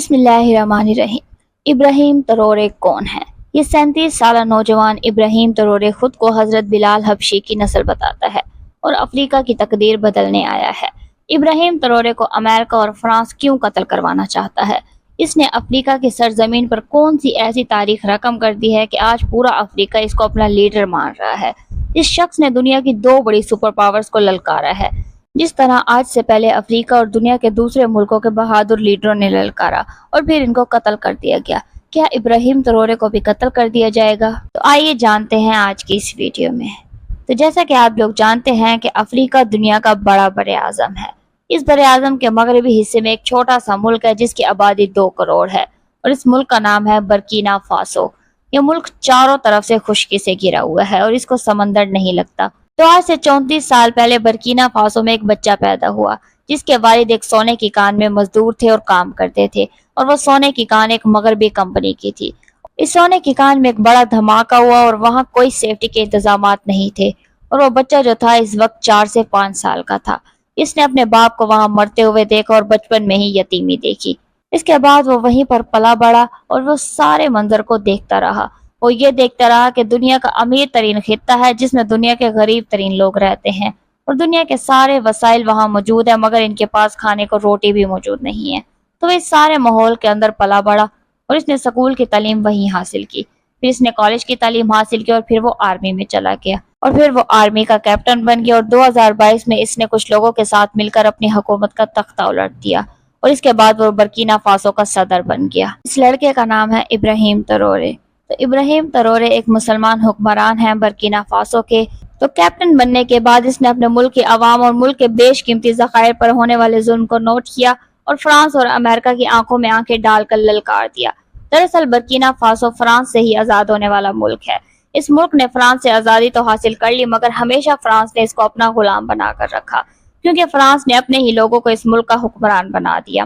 بسم اللہ الرحمن الرحیم۔ ابراہیم ترورے کون ہے؟ یہ 37 سالہ نوجوان ابراہیم ترورے خود کو حضرت بلال حبشی کی نسل بتاتا ہے اور افریقہ کی تقدیر بدلنے آیا ہے۔ ابراہیم ترورے کو امریکہ اور فرانس کیوں قتل کروانا چاہتا ہے؟ اس نے افریقہ کی سرزمین پر کون سی ایسی تاریخ رقم کر دی ہے کہ آج پورا افریقہ اس کو اپنا لیڈر مان رہا ہے؟ اس شخص نے دنیا کی 2 بڑی سپر پاورز کو للکارا ہے، جس طرح آج سے پہلے افریقہ اور دنیا کے دوسرے ملکوں کے بہادر لیڈروں نے للکارا اور پھر ان کو قتل کر دیا گیا۔ کیا ابراہیم ترورے کو بھی قتل کر دیا جائے گا؟ تو آئیے جانتے ہیں آج کی اس ویڈیو میں۔ تو جیسا کہ آپ لوگ جانتے ہیں کہ افریقہ دنیا کا بڑا براعظم ہے۔ اس براعظم کے مغربی حصے میں ایک چھوٹا سا ملک ہے جس کی آبادی 2 کروڑ ہے اور اس ملک کا نام ہے برکینا فاسو۔ یہ ملک چاروں طرف سے خشکی سے گھرا ہوا ہے اور اس کو سمندر نہیں لگتا۔ تو آج سے 34 سال پہلے برکینا فاسو میں ایک بچہ پیدا ہوا جس کے والد ایک سونے کی کان میں مزدور تھے اور کام کرتے تھے، اور وہ سونے کی کان ایک مغربی کمپنی کی تھی۔ اس سونے کی کان میں ایک بڑا دھماکہ ہوا اور وہاں کوئی سیفٹی کے انتظامات نہیں تھے، اور وہ بچہ جو تھا اس وقت 4 سے 5 سال کا تھا۔ اس نے اپنے باپ کو وہاں مرتے ہوئے دیکھا اور بچپن میں ہی یتیمی دیکھی۔ اس کے بعد وہ وہیں پر پلا بڑھا اور وہ سارے منظر کو دیکھتا رہا۔ وہ یہ دیکھتا رہا کہ دنیا کا امیر ترین خطہ ہے جس میں دنیا کے غریب ترین لوگ رہتے ہیں، اور دنیا کے سارے وسائل وہاں موجود ہیں، مگر ان کے پاس کھانے کو روٹی بھی موجود نہیں ہے۔ تو وہ اس سارے ماحول کے اندر پلا بڑھا اور اس نے سکول کی تعلیم وہیں حاصل کی، پھر اس نے کالج کی تعلیم حاصل کی اور پھر وہ آرمی میں چلا گیا، اور پھر وہ آرمی کا کیپٹن بن گیا، اور 2022 میں اس نے کچھ لوگوں کے ساتھ مل کر اپنی حکومت کا تختہ الٹ دیا، اور اس کے بعد وہ برکینا فاسو کا صدر بن گیا۔ اس لڑکے کا نام ہے ابراہیم ترورے۔ تو ابراہیم ترورے ایک مسلمان حکمران ہیں برکینا فاسو کے۔ تو کیپٹن بننے کے بعد اس نے اپنے ملک کی عوام اور ملک کے بیش قیمتی ذخائر پر ہونے والے ظلم کو نوٹ کیا اور فرانس اور امریکہ کی آنکھوں میں آنکھیں ڈال کر للکار دیا۔ دراصل برکینا فاسو فرانس سے ہی آزاد ہونے والا ملک ہے۔ اس ملک نے فرانس سے آزادی تو حاصل کر لی، مگر ہمیشہ فرانس نے اس کو اپنا غلام بنا کر رکھا، کیونکہ فرانس نے اپنے ہی لوگوں کو اس ملک کا حکمران بنا دیا۔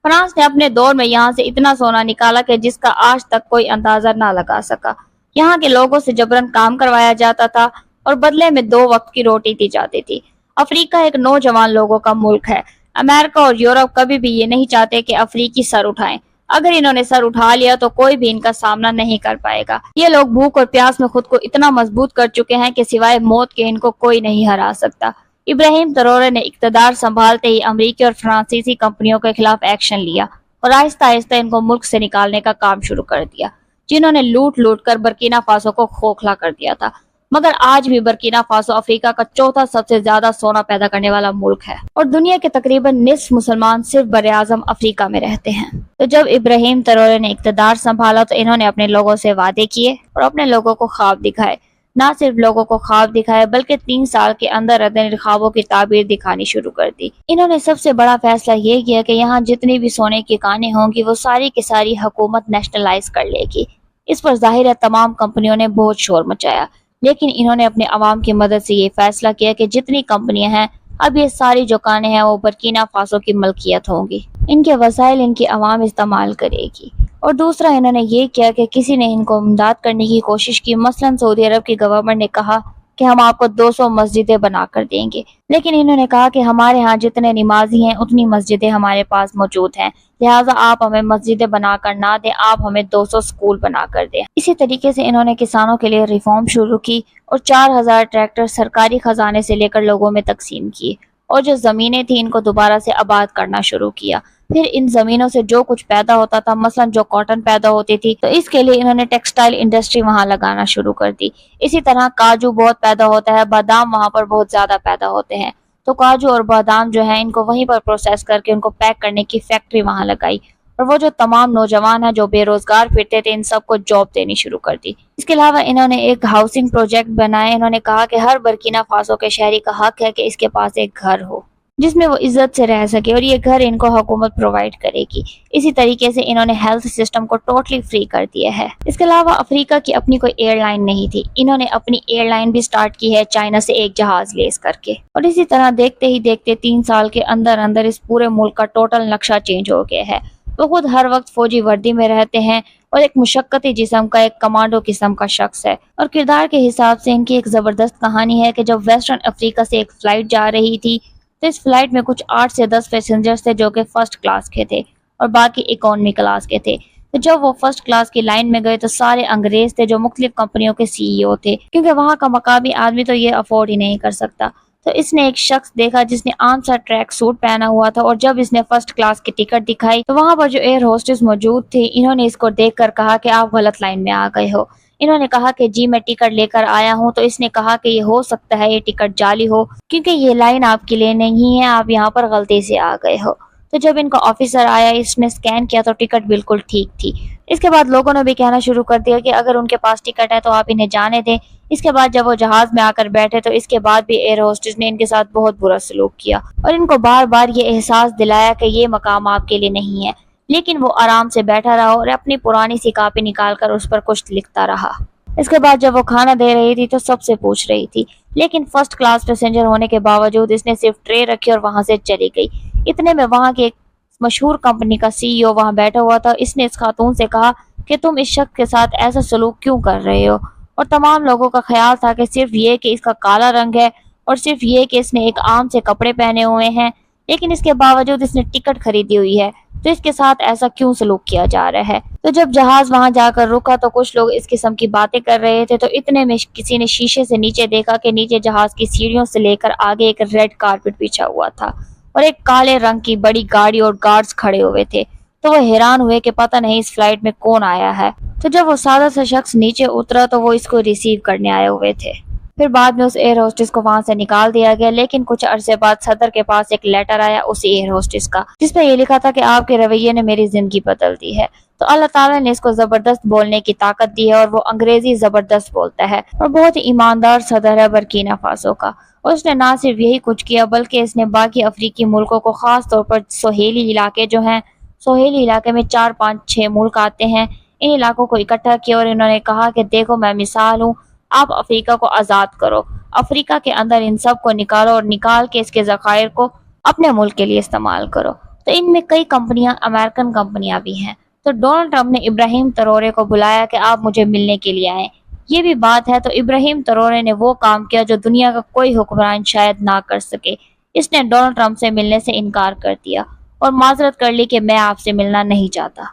فرانس نے اپنے دور میں یہاں سے اتنا سونا نکالا کہ جس کا آج تک کوئی اندازہ نہ لگا سکا۔ یہاں کے لوگوں سے جبرن کام کروایا جاتا تھا اور بدلے میں 2 وقت کی روٹی دی جاتی تھی۔ افریقہ ایک نوجوان لوگوں کا ملک ہے۔ امریکہ اور یورپ کبھی بھی یہ نہیں چاہتے کہ افریقی سر اٹھائیں۔ اگر انہوں نے سر اٹھا لیا تو کوئی بھی ان کا سامنا نہیں کر پائے گا۔ یہ لوگ بھوک اور پیاس میں خود کو اتنا مضبوط کر چکے ہیں کہ سوائے موت کے ان کو کوئی نہیں ہرا سکتا۔ ابراہیم ترورے نے اقتدار سنبھالتے ہی امریکی اور فرانسیسی کمپنیوں کے خلاف ایکشن لیا اور آہستہ آہستہ ان کو ملک سے نکالنے کا کام شروع کر دیا، جنہوں نے لوٹ لوٹ کر برکینا فاسو کو کھوکھلا کر دیا تھا۔ مگر آج بھی برکینا فاسو افریقہ کا 4تھا سب سے زیادہ سونا پیدا کرنے والا ملک ہے، اور دنیا کے تقریباً نصف مسلمان صرف براعظم افریقہ میں رہتے ہیں۔ تو جب ابراہیم ترورے نے اقتدار سنبھالا تو انہوں نے اپنے لوگوں سے وعدے کیے اور اپنے لوگوں کو خواب دکھائے۔ نہ صرف لوگوں کو خواب دکھائے بلکہ 3 سال کے اندر اندر خوابوں کی تعبیر دکھانی شروع کر دی۔ انہوں نے سب سے بڑا فیصلہ یہ کیا کہ یہاں جتنی بھی سونے کی کانیں ہوں گی وہ ساری کی ساری حکومت نیشنلائز کر لے گی۔ اس پر ظاہر ہے تمام کمپنیوں نے بہت شور مچایا، لیکن انہوں نے اپنے عوام کی مدد سے یہ فیصلہ کیا کہ جتنی کمپنیاں ہیں اب یہ ساری جو کانیں ہیں وہ برکینا فاسو کی ملکیت ہوں گی۔ ان کے وسائل ان کی عوام استعمال کرے گی۔ اور دوسرا انہوں نے یہ کیا کہ کسی نے ان کو امداد کرنے کی کوشش کی، مثلاً سعودی عرب کی گورنمنٹ نے کہا کہ ہم آپ کو 200 مسجدیں بنا کر دیں گے، لیکن انہوں نے کہا کہ ہمارے ہاں جتنے نمازی ہیں اتنی مسجدیں ہمارے پاس موجود ہیں، لہٰذا آپ ہمیں مسجدیں بنا کر نہ دیں، آپ ہمیں 200 سکول بنا کر دیں۔ اسی طریقے سے انہوں نے کسانوں کے لیے ریفارم شروع کی اور 4000 ٹریکٹر سرکاری خزانے سے لے کر لوگوں میں تقسیم کیے، اور جو زمینیں تھیں ان کو دوبارہ سے آباد کرنا شروع کیا۔ پھر ان زمینوں سے جو کچھ پیدا ہوتا تھا، مثلا جو کاٹن پیدا ہوتی تھی، تو اس کے لیے انہوں نے ٹیکسٹائل انڈسٹری وہاں لگانا شروع کر دی۔ اسی طرح کاجو بہت پیدا ہوتا ہے، بادام وہاں پر بہت زیادہ پیدا ہوتے ہیں، تو کاجو اور بادام جو ہیں ان کو وہیں پر پروسیس کر کے ان کو پیک کرنے کی فیکٹری وہاں لگائی، اور وہ جو تمام نوجوان ہیں جو بے روزگار پھرتے تھے ان سب کو جاب دینی شروع کر دی۔ اس کے علاوہ انہوں نے ایک ہاؤسنگ پروجیکٹ بنائے۔ انہوں نے کہا کہ ہر برکینا فاسو کے شہری کا حق ہے کہ اس کے پاس ایک گھر ہو جس میں وہ عزت سے رہ سکے، اور یہ گھر ان کو حکومت پرووائڈ کرے گی۔ اسی طریقے سے انہوں نے ہیلتھ سسٹم کو ٹوٹلی فری کر دیا ہے۔ اس کے علاوہ افریقہ کی اپنی کوئی ایئر لائن نہیں تھی، انہوں نے اپنی ایئر لائن بھی سٹارٹ کی ہے چائنا سے ایک جہاز لیز کر کے، اور اسی طرح دیکھتے ہی دیکھتے 3 سال کے اندر اندر اس پورے ملک کا ٹوٹل نقشہ چینج ہو گیا ہے۔ وہ خود ہر وقت فوجی وردی میں رہتے ہیں اور ایک مشقتی جسم کا ایک کمانڈو قسم کا شخص ہے، اور کردار کے حساب سے ان کی ایک زبردست کہانی ہے کہ جب ویسٹرن افریقہ سے ایک فلائٹ جا رہی تھی تو اس فلائٹ میں کچھ 8 سے 10 پیسنجرز تھے جو کہ فرسٹ کلاس کے تھے، اور باقی اکانومی کلاس کے تھے۔ تو جب وہ فرسٹ کلاس کی لائن میں گئے تو سارے انگریز تھے جو مختلف کمپنیوں کے CEO تھے، کیونکہ وہاں کا مقامی آدمی تو یہ افورڈ ہی نہیں کر سکتا۔ تو اس نے ایک شخص دیکھا جس نے عام سا ٹریک سوٹ پہنا ہوا تھا، اور جب اس نے فرسٹ کلاس کی ٹکٹ دکھائی تو وہاں پر جو ایئر ہوسٹس موجود تھے انہوں نے اس کو دیکھ کر کہا کہ آپ غلط لائن میں آ گئے ہو۔ انہوں نے کہا کہ جی میں ٹکٹ لے کر آیا ہوں، تو اس نے کہا کہ یہ ہو سکتا ہے یہ ٹکٹ جعلی ہو، کیونکہ یہ لائن آپ کے لیے نہیں ہے، آپ یہاں پر غلطی سے آ گئے ہو۔ تو جب ان کا آفیسر آیا، اس نے اسکین کیا تو ٹکٹ بالکل ٹھیک تھی۔ اس کے بعد لوگوں نے بھی کہنا شروع کر دیا کہ اگر ان کے پاس ٹکٹ ہے تو آپ انہیں جانے دیں۔ اس کے بعد جب وہ جہاز میں آ کر بیٹھے تو اس کے بعد بھی ایئر ہوسٹس نے ان کے ساتھ بہت برا سلوک کیا اور ان کو بار بار یہ احساس دلایا کہ یہ مقام آپ کے لیے نہیں ہے، لیکن وہ آرام سے بیٹھا رہا اور اپنی پرانی سی کاپی نکال کر اس پر کچھ لکھتا رہا۔ اس کے بعد جب وہ کھانا دے رہی تھی تو سب سے پوچھ رہی تھی، لیکن فرسٹ کلاس پیسنجر ہونے کے باوجود اس نے صرف ٹرے رکھی اور وہاں سے چلی گئی۔ اتنے میں وہاں کے ایک مشہور کمپنی کا CEO وہاں بیٹھا ہوا تھا۔ اس نے اس خاتون سے کہا کہ تم اس شخص کے ساتھ ایسا سلوک کیوں کر رہے ہو؟ اور تمام لوگوں کا خیال تھا کہ صرف یہ کہ اس کا کالا رنگ ہے اور صرف یہ کہ اس نے ایک عام سے کپڑے پہنے ہوئے ہیں، لیکن اس کے باوجود اس نے ٹکٹ خریدی ہوئی ہے، تو اس کے ساتھ ایسا کیوں سلوک کیا جا رہا ہے؟ تو جب جہاز وہاں جا کر رکا تو کچھ لوگ اس قسم کی باتیں کر رہے تھے، تو اتنے میں کسی نے شیشے سے نیچے دیکھا کہ نیچے جہاز کی سیڑھیوں سے لے کر آگے ایک ریڈ کارپٹ بچھا ہوا تھا اور ایک کالے رنگ کی بڑی گاڑی اور گارڈز کھڑے ہوئے تھے۔ تو وہ حیران ہوئے کہ پتہ نہیں اس فلائٹ میں کون آیا ہے۔ تو جب وہ سادہ سا شخص نیچے اترا تو وہ اس کو ریسیو کرنے آئے ہوئے تھے۔ پھر بعد میں اس ایئر ہوسٹس کو وہاں سے نکال دیا گیا، لیکن کچھ عرصے بعد صدر کے پاس ایک لیٹر آیا اسی ایئر ہوسٹس کا، جس پہ یہ لکھا تھا کہ آپ کے رویے نے میری زندگی بدل دی ہے۔ تو اللہ تعالیٰ نے اس کو زبردست بولنے کی طاقت دی ہے اور وہ انگریزی زبردست بولتا ہے اور بہت ہی ایماندار صدر ہے برکینا فاسو کا۔ اور اس نے نہ صرف یہی کچھ کیا بلکہ اس نے باقی افریقی ملکوں کو، خاص طور پر سہیلی علاقے جو ہیں، سہیلی علاقے میں 4 5 6 ملک آتے ہیں، ان علاقوں کو اکٹھا کیا اور انہوں نے کہا کہ دیکھو میں مثال ہوں، آپ افریقہ کو آزاد کرو، افریقہ کے اندر ان سب کو نکالو اور نکال کے اس کے ذخائر کو اپنے ملک کے لیے استعمال کرو۔ تو ان میں کئی کمپنیاں امریکن کمپنیاں بھی ہیں۔ تو ڈونلڈ ٹرمپ نے ابراہیم ترورے کو بلایا کہ آپ مجھے ملنے کے لیے آئیں۔ یہ بھی بات ہے، تو ابراہیم ترورے نے وہ کام کیا جو دنیا کا کوئی حکمران شاید نہ کر سکے۔ اس نے ڈونلڈ ٹرمپ سے ملنے سے انکار کر دیا اور معذرت کر لی کہ میں آپ سے ملنا نہیں چاہتا۔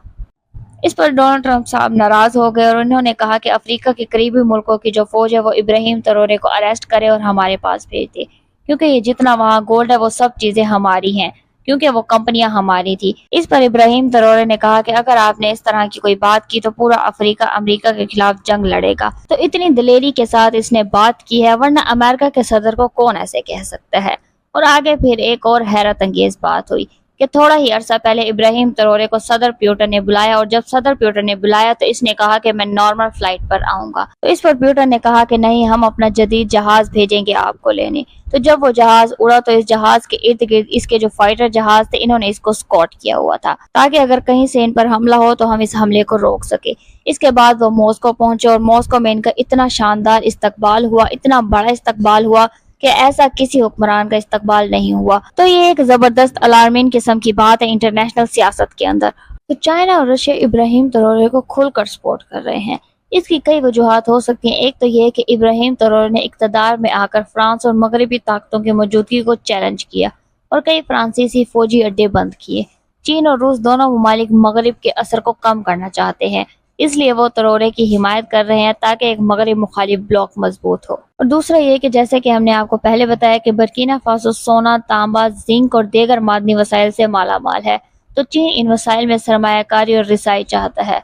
اس پر ڈونلڈ ٹرمپ صاحب ناراض ہو گئے اور انہوں نے کہا کہ افریقہ کے قریبی ملکوں کی جو فوج ہے وہ ابراہیم ترورے کو اریسٹ کرے اور ہمارے پاس بھیج دے، کیونکہ یہ جتنا وہاں گولڈ ہے وہ سب چیزیں ہماری ہیں، کیونکہ وہ کمپنیاں ہماری تھی۔ اس پر ابراہیم ترورے نے کہا کہ اگر آپ نے اس طرح کی کوئی بات کی تو پورا افریقہ امریکہ کے خلاف جنگ لڑے گا۔ تو اتنی دلیری کے ساتھ اس نے بات کی ہے، ورنہ امریکہ کے صدر کو کون ایسے کہہ سکتا ہے۔ اور آگے پھر ایک اور حیرت انگیز بات ہوئی کہ تھوڑا ہی عرصہ پہلے ابراہیم ترورے کو صدر پیوٹر نے بلایا، اور جب صدر پیوٹر نے بلایا تو اس نے کہا کہ میں نارمل فلائٹ پر آؤں گا۔ تو اس پر پیوٹر نے کہا کہ نہیں، ہم اپنا جدید جہاز بھیجیں گے آپ کو لینے۔ تو جب وہ جہاز اڑا تو اس جہاز کے ارد گرد اس کے جو فائٹر جہاز تھے انہوں نے اس کو اسکاٹ کیا ہوا تھا تاکہ اگر کہیں سے ان پر حملہ ہو تو ہم اس حملے کو روک سکے۔ اس کے بعد وہ ماسکو پہنچے اور ماسکو میں ان کا اتنا شاندار استقبال ہوا، اتنا بڑا استقبال ہوا کہ ایسا کسی حکمران کا استقبال نہیں ہوا۔ تو یہ ایک زبردست الارمین قسم کی بات ہے انٹرنیشنل سیاست کے اندر۔ تو چائنا اور رشیا ابراہیم ترورے کو کھل کر سپورٹ کر رہے ہیں۔ اس کی کئی وجوہات ہو سکتی ہیں۔ ایک تو یہ کہ ابراہیم ترورے نے اقتدار میں آ کر فرانس اور مغربی طاقتوں کی موجودگی کو چیلنج کیا اور کئی فرانسیسی فوجی اڈے بند کیے۔ چین اور روس دونوں ممالک مغرب کے اثر کو کم کرنا چاہتے ہیں، اس لیے وہ ترورے کی حمایت کر رہے ہیں تاکہ ایک مغرب مخالف بلاک مضبوط ہو۔ اور دوسرا یہ کہ جیسے کہ ہم نے آپ کو پہلے بتایا کہ برکینا فاسو سونا، تانبا، زنک اور دیگر معدنی وسائل سے مالا مال ہے، تو چین ان وسائل میں سرمایہ کاری اور رسائی چاہتا ہے۔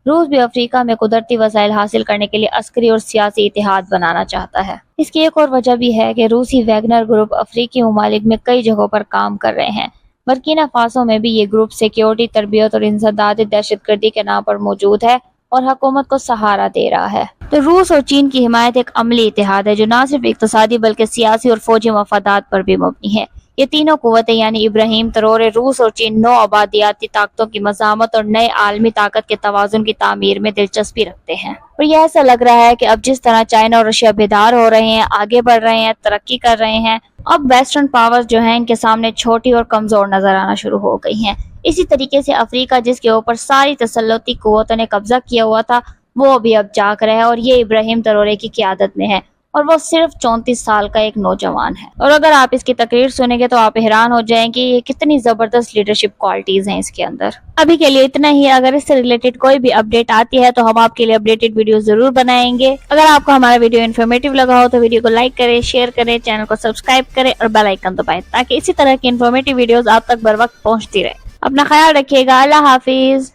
روس بھی افریقہ میں قدرتی وسائل حاصل کرنے کے لیے عسکری اور سیاسی اتحاد بنانا چاہتا ہے۔ اس کی ایک اور وجہ بھی ہے کہ روسی ویگنر گروپ افریقی ممالک میں کئی جگہوں پر کام کر رہے ہیں۔ برکینا فاسو میں بھی یہ گروپ سیکیورٹی، تربیت اور انسداد دہشت گردی کے نام پر موجود ہے اور حکومت کو سہارا دے رہا ہے۔ تو روس اور چین کی حمایت ایک عملی اتحاد ہے جو نہ صرف اقتصادی بلکہ سیاسی اور فوجی مفادات پر بھی مبنی ہے۔ یہ تینوں قوتیں یعنی ابراہیم ترورے، روس اور چین نو آبادیاتی طاقتوں کی مزاحمت اور نئے عالمی طاقت کے توازن کی تعمیر میں دلچسپی رکھتے ہیں۔ اور یہ ایسا لگ رہا ہے کہ اب جس طرح چائنا اور رشیا بیدار ہو رہے ہیں، آگے بڑھ رہے ہیں، ترقی کر رہے ہیں، اب ویسٹرن پاورز جو ہیں ان کے سامنے چھوٹی اور کمزور نظر آنا شروع ہو گئی ہیں۔ اسی طریقے سے افریقہ جس کے اوپر ساری تسلطی قوتوں نے قبضہ کیا ہوا تھا وہ بھی اب جاگ رہا ہے اور یہ ابراہیم ترورے کی قیادت میں ہے اور وہ صرف 34 سال کا ایک نوجوان ہے. اور اگر آپ اس کی تقریر سنیں گے تو آپ حیران ہو جائیں کہ یہ کتنی زبردست لیڈرشپ کوالٹیز ہیں اس کے اندر. ابھی کے لیے اتنا ہی. اگر اس سے ریلیٹڈ کوئی بھی اپڈیٹ آتی ہے تو ہم آپ کے لیے اپڈیٹڈ ویڈیو ضرور بنائیں گے. اگر آپ کو ہمارا ویڈیو انفارمیٹیو لگا ہو تو ویڈیو کو لائک کریں، شیئر کریں، چینل کو سبسکرائب کریں اور بیل آئیکن دبائیں تاکہ اسی طرح کی انفارمیٹیو ویڈیوز آپ تک بر وقت پہنچتی رہے. اپنا خیال رکھیے گا. اللہ حافظ.